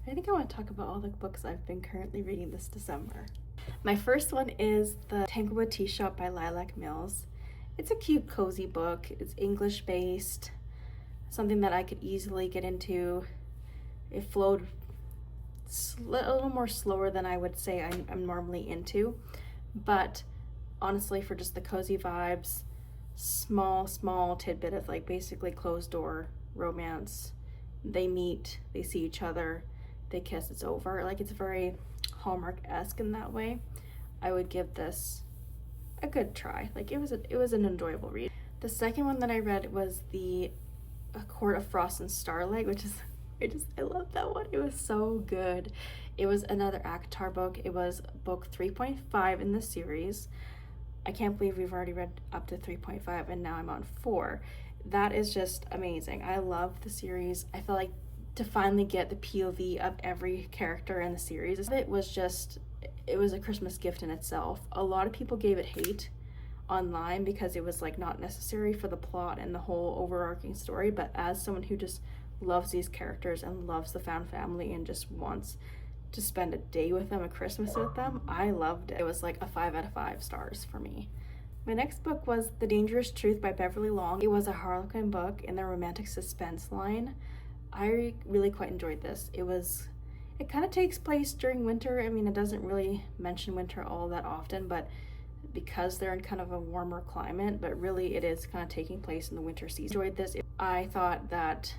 I think I want to talk about all the books I've been currently reading this December. My first one is The Tanglewood Tea Shop by Lilac Mills. It's a cute, cozy book. It's English-based, something that I could easily get into. It flowed a little more slower than I would say I'm normally into, but honestly, for just the cozy vibes, small tidbit of like basically closed door romance. They meet, they see each other, they kiss, it's over. Like, it's very Hallmark-esque in that way. I would give this a good try. Like, it was an enjoyable read. The second one that I read was A Court of Frost and Starlight, which is I love that one. It was so good. It was another ACOTAR book. It was book 3.5 in the series. I can't believe we've already read up to 3.5 and now I'm on 4. That is just amazing. I love the series. I feel like to finally get the POV of every character in the series, it was a Christmas gift in itself. A lot of people gave it hate online because it was like not necessary for the plot and the whole overarching story, but as someone who just loves these characters and loves the found family and just wants to spend a day with them, a Christmas with them, I loved it. It was like a 5 out of 5 stars for me. My next book was The Dangerous Truth by Beverly Long. It was a Harlequin book in the romantic suspense line. I really quite enjoyed this. It kind of takes place during winter. I mean, it doesn't really mention winter all that often, but because they're in kind of a warmer climate, but really it is kind of taking place in the winter season. I enjoyed this. I thought that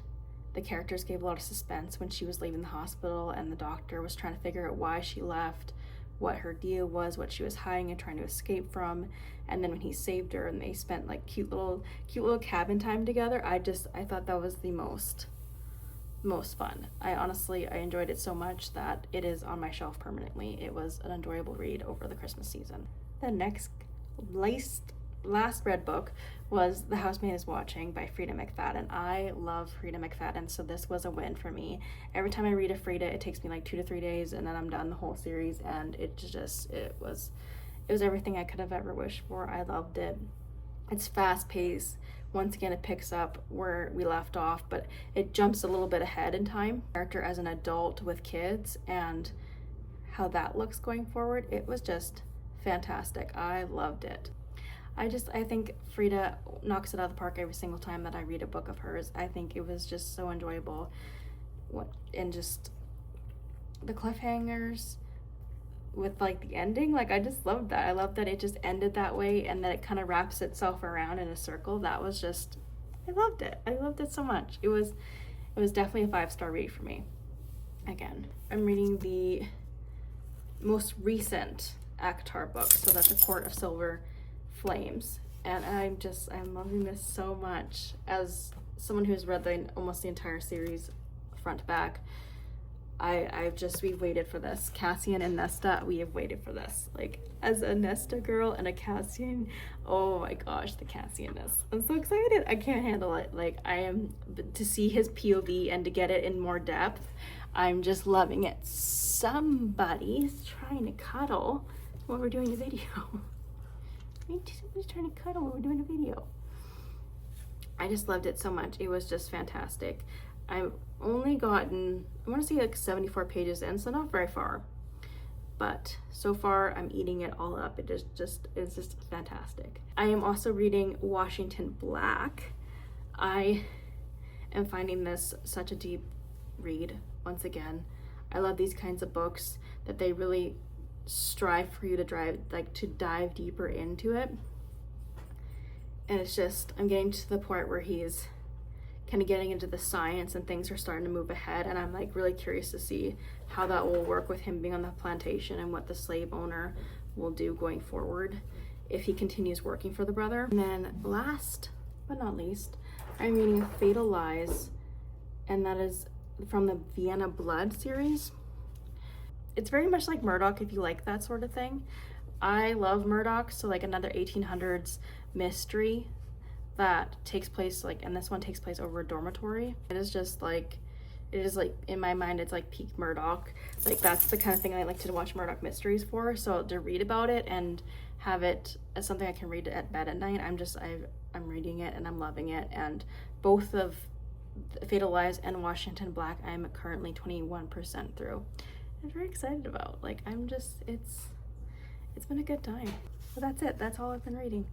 the characters gave a lot of suspense when she was leaving the hospital and the doctor was trying to figure out why she left, what her deal was, what she was hiding and trying to escape from. And then when he saved her and they spent like cute little cabin time together, I thought that was the most fun. I enjoyed it so much that it is on my shelf permanently. It was an enjoyable read over the Christmas season. The next last read book was The Housemaid is Watching by Frida McFadden. I love Frida McFadden, so this was a win for me. Every time I read a Frida, it takes me like 2 to 3 days and then I'm done the whole series, and it was everything I could have ever wished for. I loved it. It's fast paced. Once again, it picks up where we left off, but it jumps a little bit ahead in time. Character as an adult with kids and how that looks going forward. It was just fantastic. I loved it. I think Frida knocks it out of the park every single time that I read a book of hers. I think it was just so enjoyable. And just the cliffhangers with like the ending, like I just loved that. I love that it just ended that way and that it kind of wraps itself around in a circle. That was just, I loved it. I loved it so much. It was definitely a 5-star read for me. Again, I'm reading the most recent ACOTAR book, so that's A Court of Silver Flames, and I'm loving this so much. As someone who's read almost the entire series front to back, we've waited for this. Cassian and Nesta, we have waited for this. Like, as a Nesta girl and a Cassian, oh my gosh, the Cassian-ness. I'm so excited. I can't handle it. Like, to see his POV and to get it in more depth, I'm just loving it. Somebody's trying to cuddle while we're doing a video. Somebody's trying to cuddle while we're doing a video. I just loved it so much. It was just fantastic. I've only gotten, I want to say like 74 pages in, so not very far. But so far, I'm eating it all up. It's just fantastic. I am also reading Washington Black. I am finding this such a deep read. Once again, I love these kinds of books that they really strive for you to dive deeper into it. And it's just, I'm getting to the point where he's kind of getting into the science and things are starting to move ahead, and I'm like really curious to see how that will work with him being on the plantation and what the slave owner will do going forward if he continues working for the brother. And then last but not least, I'm reading Fatal Lies, and that is from the Vienna Blood series. It's very much like Murdoch if you like that sort of thing. I love Murdoch, so like another 1800s mystery that takes place and this one takes place over a dormitory. It is like in my mind it's like peak Murdoch. Like that's the kind of thing I like to watch Murdoch mysteries for. So to read about it and have it as something I can read at bed at night, I'm reading it and I'm loving it. And both of Fatal Lies and Washington Black, I'm currently 21% through. I'm very excited about. Like, it's been a good time. But that's it. That's all I've been reading.